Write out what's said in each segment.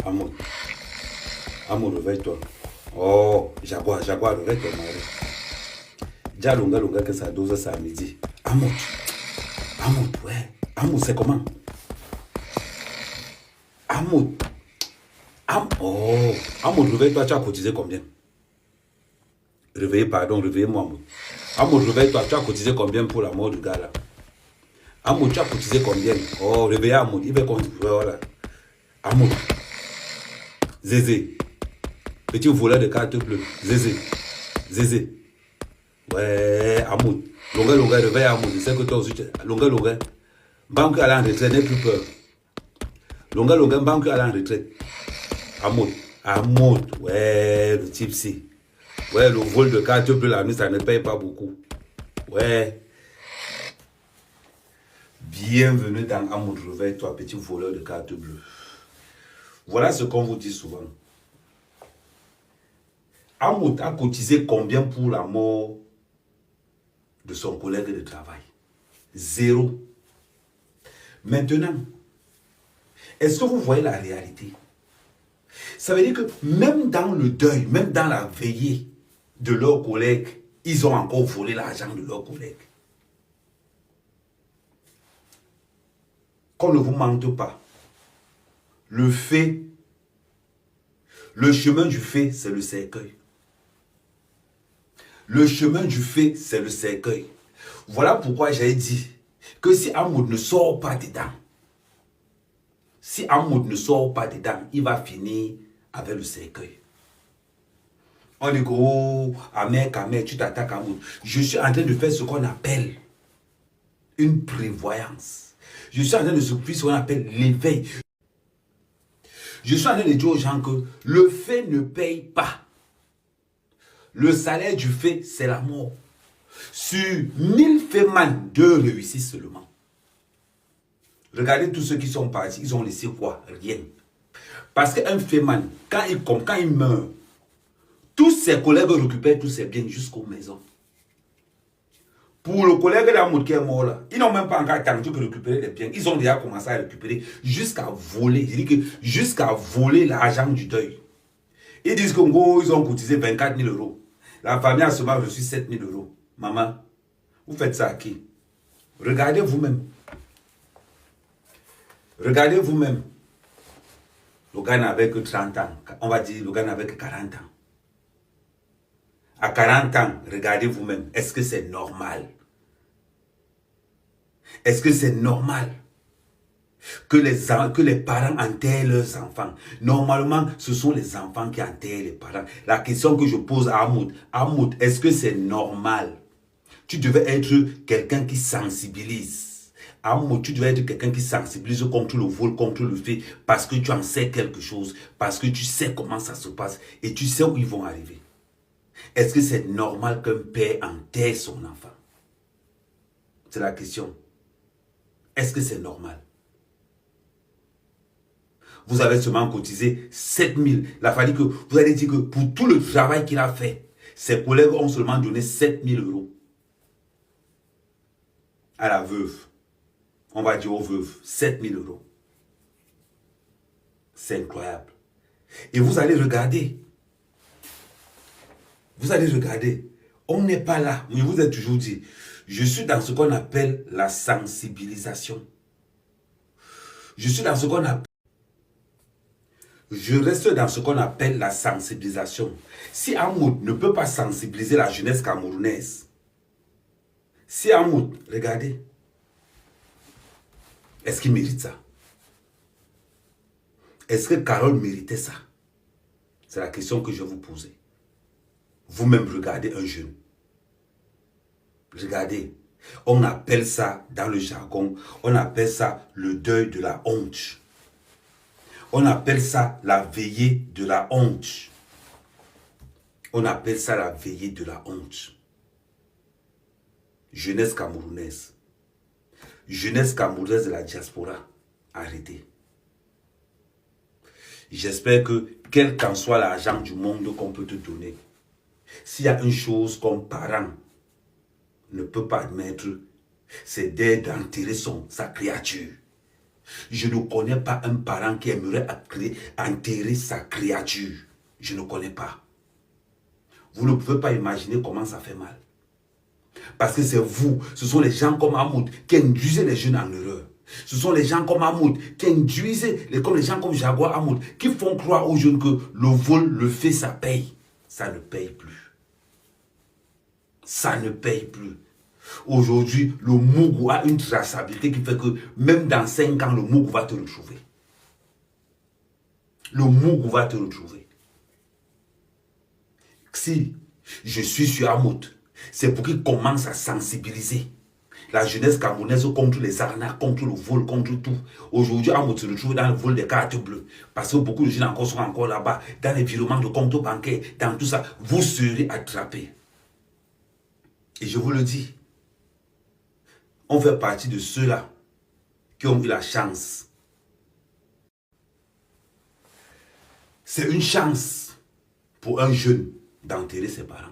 Amour, Amour, réveille-toi. Oh, Jaguar, Jaguar, réveille-toi, Marie. Déjà, longa, longa, que ça dose, ça à midi. Amour, Amour, ouais. Amour, c'est comment? Amour, oh, Amour, réveille-toi, tu as cotisé combien? Réveillez, pardon, réveillez-moi, Amour. Amour, réveille-toi, tu as cotisé combien pour la mort du gars là? Amour, tu as cotisé combien? Oh, réveillez Amour, il veut qu'on... Voilà. Amour, Zézé, petit voleur de carte bleue. Zézé, Zézé. Ouais, Amour. Longa, longa, réveille Amour. Je sais que toi aussi, longa, longa. Banque à la retraite, n'aie plus peur. Longa, longa, banque à la retraite. Amour, Amour. Ouais, le type si. Ouais, le vol de carte bleue, la nuit, ça ne paye pas beaucoup. Ouais. Bienvenue dans Amour, réveille-toi, petit voleur de carte bleue. Voilà ce qu'on vous dit souvent. Amour a cotisé combien pour la mort de son collègue de travail? Zéro. Maintenant, est-ce que vous voyez la réalité? Ça veut dire que même dans le deuil, même dans la veillée de leurs collègues, ils ont encore volé l'argent de leurs collègues. Qu'on ne vous mente pas. Le fait, le chemin du fait, c'est le cercueil. Le chemin du fait, c'est le cercueil. Voilà pourquoi j'ai dit que si Amour ne sort pas dedans, si Amour ne sort pas dedans, il va finir avec le cercueil. On dit que, oh, Amer, tu t'attaques à Amour. Je suis en train de faire ce qu'on appelle une prévoyance. Je suis en train de faire ce qu'on appelle l'éveil. Je suis en train de dire aux gens que le fait ne paye pas. Le salaire du fait, c'est la mort. Sur 1000 faits-man, 2 réussissent seulement. Regardez tous ceux qui sont partis, ils ont laissé quoi? Rien. Parce qu'un fait-man, quand il meurt, tous ses collègues récupèrent tous ses biens jusqu'aux maisons. Pour le collègue d'Amour qui est mort là, ils n'ont même pas encore attendu de récupérer les biens. Ils ont déjà commencé à récupérer jusqu'à voler. Je dis que jusqu'à voler l'argent du deuil. Ils disent qu'en gros, ils ont cotisé 24 000 euros. La famille a seulement reçu 7 000 euros. Maman, vous faites ça à qui? Regardez vous-même. Regardez vous-même. Le gars n'avait que 30 ans. On va dire le gars n'avait que 40 ans. À 40 ans, regardez vous-même. Est-ce que c'est normal? Est-ce que c'est normal que les parents enterrent leurs enfants? Normalement, ce sont les enfants qui enterrent les parents. La question que je pose à Amoud, est-ce que c'est normal? Tu devais être quelqu'un qui sensibilise. Amoud, tu devais être quelqu'un qui sensibilise contre le vol, contre le fait, parce que tu en sais quelque chose, parce que tu sais comment ça se passe et tu sais où ils vont arriver. Est-ce que c'est normal qu'un père enterre son enfant? C'est la question. Est-ce que c'est normal? Vous avez seulement cotisé 7 000. Il a fallu que vous allez dire que pour tout le travail qu'il a fait, ses collègues ont seulement donné 7 000 euros. À la veuve. On va dire aux veuves. 7 000 euros. C'est incroyable. Et vous allez regarder. Vous allez regarder. On n'est pas là. Mais vous êtes toujours dit. Je suis dans ce qu'on appelle la sensibilisation. Je suis dans ce qu'on appelle... Je reste dans ce qu'on appelle la sensibilisation. Si Amoud ne peut pas sensibiliser la jeunesse camerounaise, si Amoud, regardez, est-ce qu'il mérite ça? Est-ce que Carole méritait ça? C'est la question que je vais vous poser. Vous-même regardez un jeune. Regardez, on appelle ça, dans le jargon, on appelle ça le deuil de la honte. On appelle ça la veillée de la honte. On appelle ça la veillée de la honte. Jeunesse camerounaise. Jeunesse camerounaise de la diaspora. Arrêtez. J'espère que, quel qu'en soit l'argent du monde qu'on peut te donner, s'il y a une chose qu'un parent ne peut pas admettre, c'est d'enterrer sa créature. Je ne connais pas un parent qui aimerait enterrer sa créature. Je ne connais pas. Vous ne pouvez pas imaginer comment ça fait mal. Parce que c'est vous, ce sont les gens comme Hamoud qui induisent les jeunes en erreur. Ce sont les gens comme Hamoud qui induisent, comme les gens comme Jaguar Hamoud, qui font croire aux jeunes que le vol, le fait, ça paye. Ça ne paye plus. Ça ne paye plus. Aujourd'hui, le Mougou a une traçabilité qui fait que même dans 5 ans, le Mougou va te retrouver. Le Mougou va te retrouver. Si je suis sur Hamoud, c'est pour qu'il commence à sensibiliser la jeunesse camerounaise contre les arnaques, contre le vol, contre tout. Aujourd'hui, Hamoud se retrouve dans le vol des cartes bleues. Parce que beaucoup de jeunes sont encore là-bas, dans les virements de compte bancaire, dans tout ça. Vous serez attrapés. Et je vous le dis, on fait partie de ceux-là qui ont eu la chance. C'est une chance pour un jeune d'enterrer ses parents.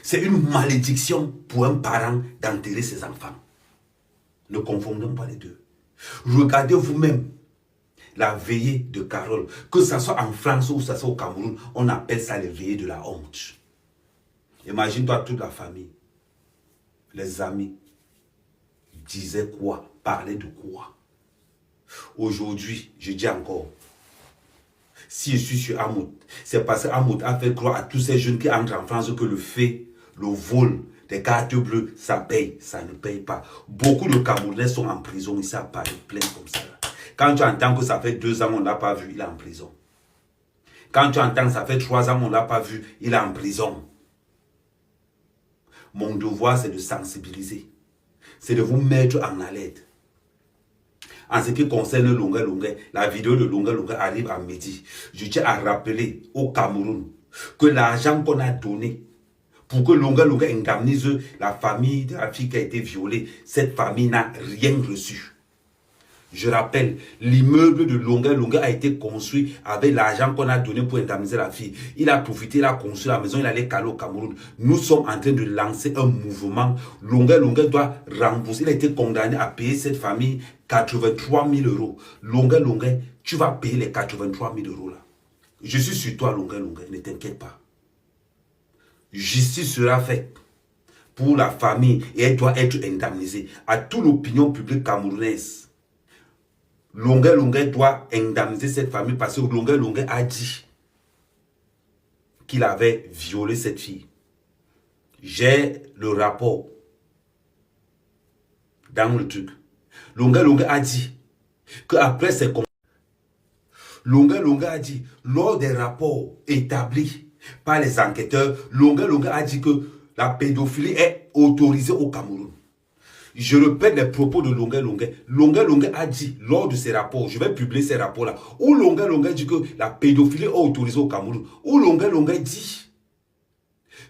C'est une malédiction pour un parent d'enterrer ses enfants. Ne confondons pas les deux. Regardez vous-même la veillée de Carole. Que ce soit en France ou que ce soit au Cameroun, on appelle ça les veillées de la honte. Imagine-toi toute la famille, les amis, disaient quoi, parlaient de quoi. Aujourd'hui, je dis encore, si je suis sur Hamoud, c'est parce que Hamoud a fait croire à tous ces jeunes qui entrent en France que le fait, le vol des cartes bleues, ça paye. Ça ne paye pas. Beaucoup de Camerounais sont en prison ici à Paris, plein comme ça. Quand tu entends que ça fait 2 ans, on ne l'a pas vu, il est en prison. Quand tu entends que ça fait 3 ans, on ne l'a pas vu, il est en prison. Mon devoir, c'est de sensibiliser. C'est de vous mettre en alerte. En ce qui concerne Longuet Longuet, la vidéo de Longuet Longuet arrive à midi. Je tiens à rappeler au Cameroun que l'argent qu'on a donné pour que Longuet Longuet indemnise la famille de la fille qui a été violée, cette famille n'a rien reçu. Je rappelle, l'immeuble de Longuet Longuet a été construit avec l'argent qu'on a donné pour indemniser la fille. Il a profité, il a construit la maison, il allait caler au Cameroun. Nous sommes en train de lancer un mouvement. Longuet Longuet doit rembourser. Il a été condamné à payer cette famille 83 000 euros. Longuet Longuet, tu vas payer les 83 000 euros là. Je suis sur toi, Longuet Longuet, ne t'inquiète pas. Justice sera faite pour la famille et elle doit être indemnisée. À toute l'opinion publique camerounaise, Longuet Longuet doit indemniser cette famille parce que Longuet Longuet a dit qu'il avait violé cette fille. J'ai le rapport dans le truc. Longuet Longuet a dit qu'après ces Longuet Longuet a dit, lors des rapports établis par les enquêteurs, Longuet Longuet a dit que la pédophilie est autorisée au Cameroun. Je répète les propos de Longuet Longuet. Longuet Longuet a dit, lors de ces rapports, je vais publier ces rapports-là, où Longuet Longuet dit que la pédophilie est autorisée au Cameroun. Où Longuet Longuet dit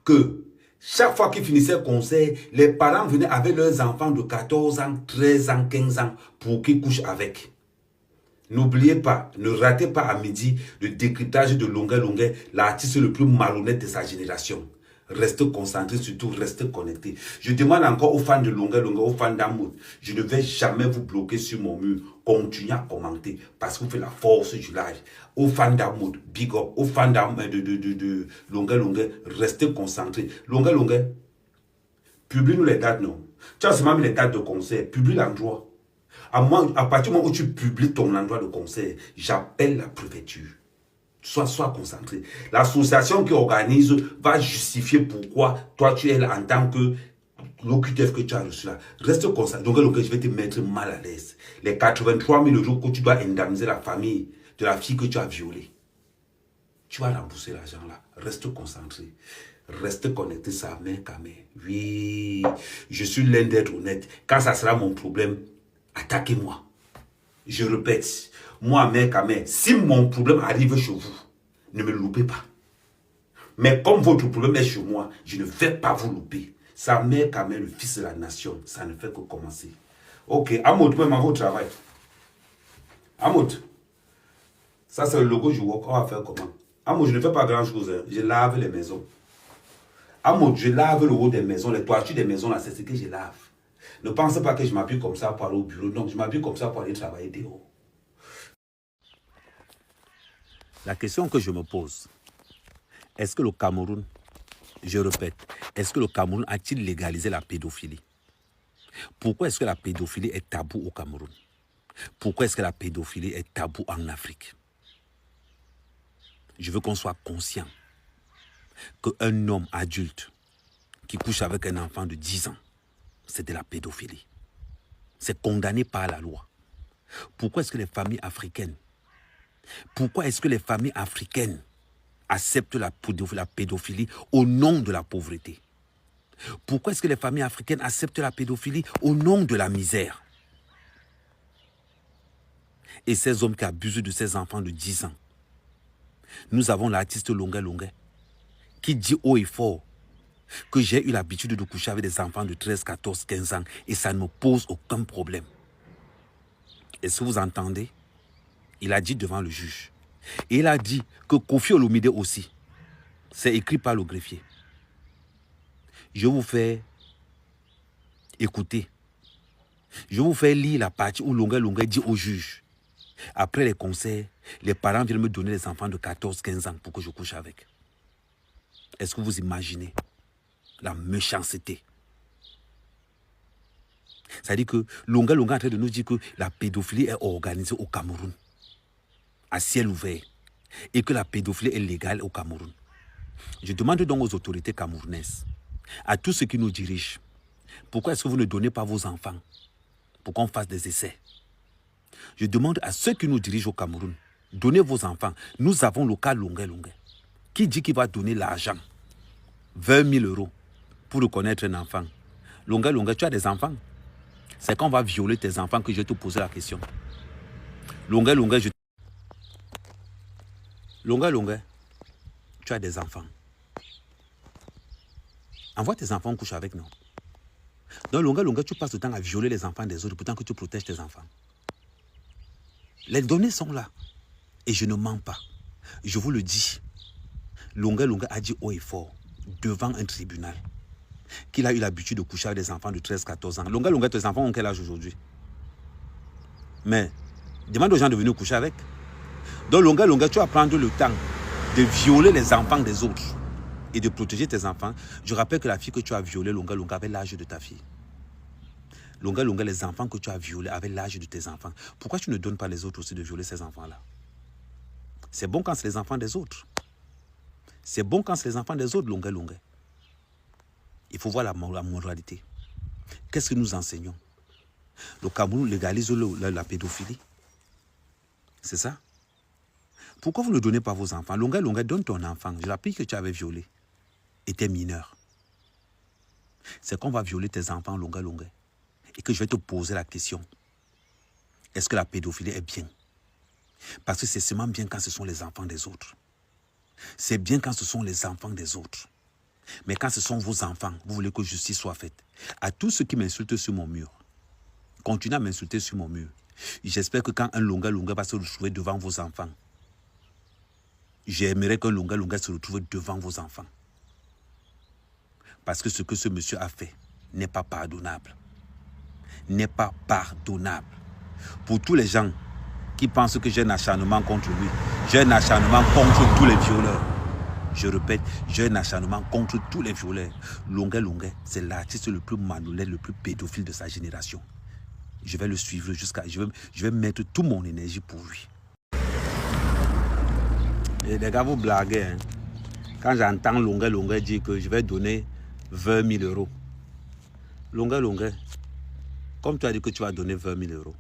que chaque fois qu'ils finissaient le concert, les parents venaient avec leurs enfants de 14 ans, 13 ans, 15 ans pour qu'ils couchent avec. N'oubliez pas, ne ratez pas à midi le décryptage de Longuet Longuet, l'artiste le plus malhonnête de sa génération. Restez concentrés, surtout restez connectés. Je demande encore aux fans de Longuet Longuet, aux fans d'Hamoud, je ne vais jamais vous bloquer sur mon mur. Continuez à commenter parce que vous faites la force du live. Aux fans d'Hamoud, big up. Aux fans de Longuet Longuet, restez concentrés. Longuet Longuet, publie-nous les dates, non? Tu as seulement mis les dates de concert, publie l'endroit. À partir du moment où tu publies ton endroit de concert, j'appelle la préfecture. Sois concentré. L'association qui organise va justifier pourquoi toi tu es là en tant que l'OQTF que tu as reçu là. Reste concentré. Donc je vais te mettre mal à l'aise. Les 83 000 euros que tu dois indemniser la famille de la fille que tu as violée. Tu vas rembourser l'argent là. Reste concentré. Reste connecté, ça main qu'à main. Oui, je suis l'un d'être honnête. Quand ça sera mon problème, attaquez-moi. Je répète, moi, mec à mec, si mon problème arrive chez vous, ne me loupez pas. Mais comme votre problème est chez moi, je ne vais pas vous louper. Ça, mec à mec, le fils de la nation, ça ne fait que commencer. Ok, Hamoud, même à votre travail. Hamoud, ça c'est le logo du work. On va faire comment? Hamoud, je ne fais pas grand chose. Hein. Je lave les maisons. Hamoud, je lave le haut des maisons, les toitures des maisons, là, c'est ce que je lave. Ne pense pas que je m'habille comme ça pour aller au bureau. Non, je m'habille comme ça pour aller travailler dehors. La question que je me pose, est-ce que le Cameroun, je répète, est-ce que le Cameroun a-t-il légalisé la pédophilie? Pourquoi est-ce que la pédophilie est tabou au Cameroun? Pourquoi est-ce que la pédophilie est tabou en Afrique? Je veux qu'on soit conscient qu'un homme adulte qui couche avec un enfant de 10 ans, c'est de la pédophilie. C'est condamné par la loi. Pourquoi est-ce que les familles africaines, acceptent la pédophilie au nom de la pauvreté? Pourquoi est-ce que les familles africaines acceptent la pédophilie au nom de la misère? Et ces hommes qui abusent de ces enfants de 10 ans, nous avons l'artiste Longué Longué qui dit haut et fort que j'ai eu l'habitude de coucher avec des enfants de 13, 14, 15 ans et ça ne me pose aucun problème. Est-ce que vous entendez? Il a dit devant le juge. Et il a dit que Kofi Olomide aussi, c'est écrit par le greffier. Je vous fais écouter. Je vous fais lire la partie où Longué Longué dit au juge. Après les conseils, les parents viennent me donner les enfants de 14, 15 ans pour que je couche avec. Est-ce que vous imaginez la méchanceté? C'est-à-dire que Longué Longué est en train de nous dire que la pédophilie est organisée au Cameroun, à ciel ouvert, et que la pédophilie est légale au Cameroun. Je demande donc aux autorités camerounaises, à tous ceux qui nous dirigent, pourquoi est-ce que vous ne donnez pas vos enfants pour qu'on fasse des essais? Je demande à ceux qui nous dirigent au Cameroun, donnez vos enfants. Nous avons le cas Longué Longué. Qui dit qu'il va donner l'argent, 20 000 € pour reconnaître un enfant? Longué Longué, tu as des enfants? C'est quand on va violer tes enfants que je vais te poser la question. Longué Longué, Longué Longué, tu as des enfants. Envoie tes enfants coucher avec nous. Donc Longué Longué, tu passes le temps à violer les enfants des autres, pourtant que tu protèges tes enfants. Les données sont là. Et je ne mens pas. Je vous le dis. Longué Longué a dit haut et fort, devant un tribunal, qu'il a eu l'habitude de coucher avec des enfants de 13-14 ans. Longué Longué, tes enfants ont quel âge aujourd'hui? Mais demande aux gens de venir coucher avec. Donc Longué Longué, tu vas prendre le temps de violer les enfants des autres et de protéger tes enfants. Je rappelle que la fille que tu as violée, Longué Longué, avait l'âge de ta fille. Longué Longué, les enfants que tu as violés avaient l'âge de tes enfants. Pourquoi tu ne donnes pas les autres aussi de violer ces enfants-là? C'est bon quand c'est les enfants des autres. C'est bon quand c'est les enfants des autres, Longué Longué. Il faut voir la moralité. Qu'est-ce que nous enseignons? Le Cameroun légalise la pédophilie. C'est ça? Pourquoi vous ne donnez pas vos enfants? Longué Longué, donne ton enfant. Je rappelle que tu avais violé. Et tu es mineur. C'est qu'on va violer tes enfants, Longué Longué. Et que je vais te poser la question. Est-ce que la pédophilie est bien? Parce que c'est seulement bien quand ce sont les enfants des autres. C'est bien quand ce sont les enfants des autres. Mais quand ce sont vos enfants, vous voulez que justice soit faite. À tous ceux qui m'insultent sur mon mur, continuez à m'insulter sur mon mur. J'espère que quand un Longué Longué va se retrouver devant vos enfants, j'aimerais qu'un Longué Longué se retrouve devant vos enfants. Parce que ce que ce monsieur a fait n'est pas pardonnable. N'est pas pardonnable. Pour tous les gens qui pensent que j'ai un acharnement contre lui, j'ai un acharnement contre tous les violeurs. Je répète, j'ai un acharnement contre tous les violeurs. Longué Longué, c'est l'artiste le plus manolé, le plus pédophile de sa génération. Je vais le suivre jusqu'à... Je vais mettre toute mon énergie pour lui. Et les gars, vous blaguez. Hein? Quand j'entends Longué Longué dire que je vais donner 20 000 €. Longué Longué, comme tu as dit que tu vas donner 20 000 €,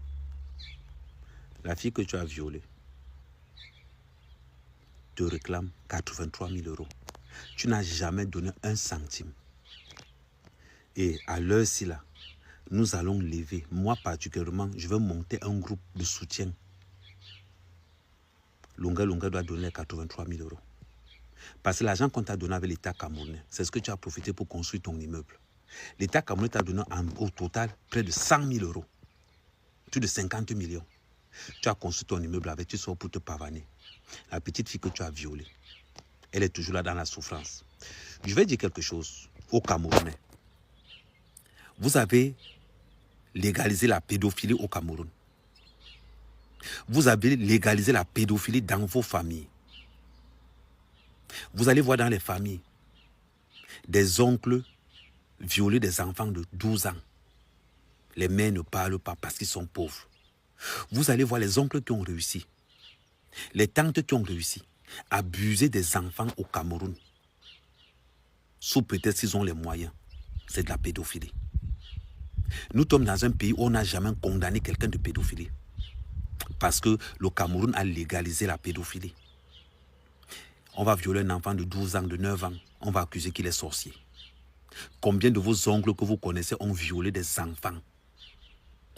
la fille que tu as violée te réclame 83 000 €. Tu n'as jamais donné un centime. Et à l'heure-ci là, nous allons lever, moi particulièrement, je vais monter un groupe de soutien. Longué Longué doit donner 83 000 €. Parce que l'argent qu'on t'a donné avec l'État camerounais, c'est ce que tu as profité pour construire ton immeuble. L'État camerounais t'a donné au total près de 100 000 €. Plus de 50 millions. Tu as construit ton immeuble avec, tu sors pour te pavaner. La petite fille que tu as violée, elle est toujours là dans la souffrance. Je vais dire quelque chose aux Camerounais. Vous avez légalisé la pédophilie au Cameroun. Vous avez légalisé la pédophilie dans vos familles. Vous allez voir dans les familles des oncles violer des enfants de 12 ans. Les mères ne parlent pas parce qu'ils sont pauvres. Vous allez voir les oncles qui ont réussi, les tantes qui ont réussi à abuser des enfants au Cameroun. Sous prétexte qu'ils ont les moyens. C'est de la pédophilie. Nous sommes dans un pays où on n'a jamais condamné quelqu'un de pédophilie. Parce que le Cameroun a légalisé la pédophilie. On va violer un enfant de 12 ans, de 9 ans. On va accuser qu'il est sorcier. Combien de vos oncles que vous connaissez ont violé des enfants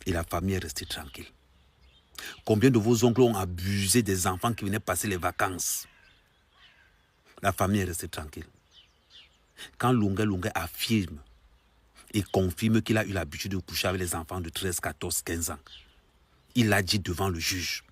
et la famille est restée tranquille? Combien de vos oncles ont abusé des enfants qui venaient passer les vacances? La famille est restée tranquille. Quand Lunga affirme et confirme qu'il a eu l'habitude de coucher avec les enfants de 13, 14, 15 ans, il l'a dit devant le juge.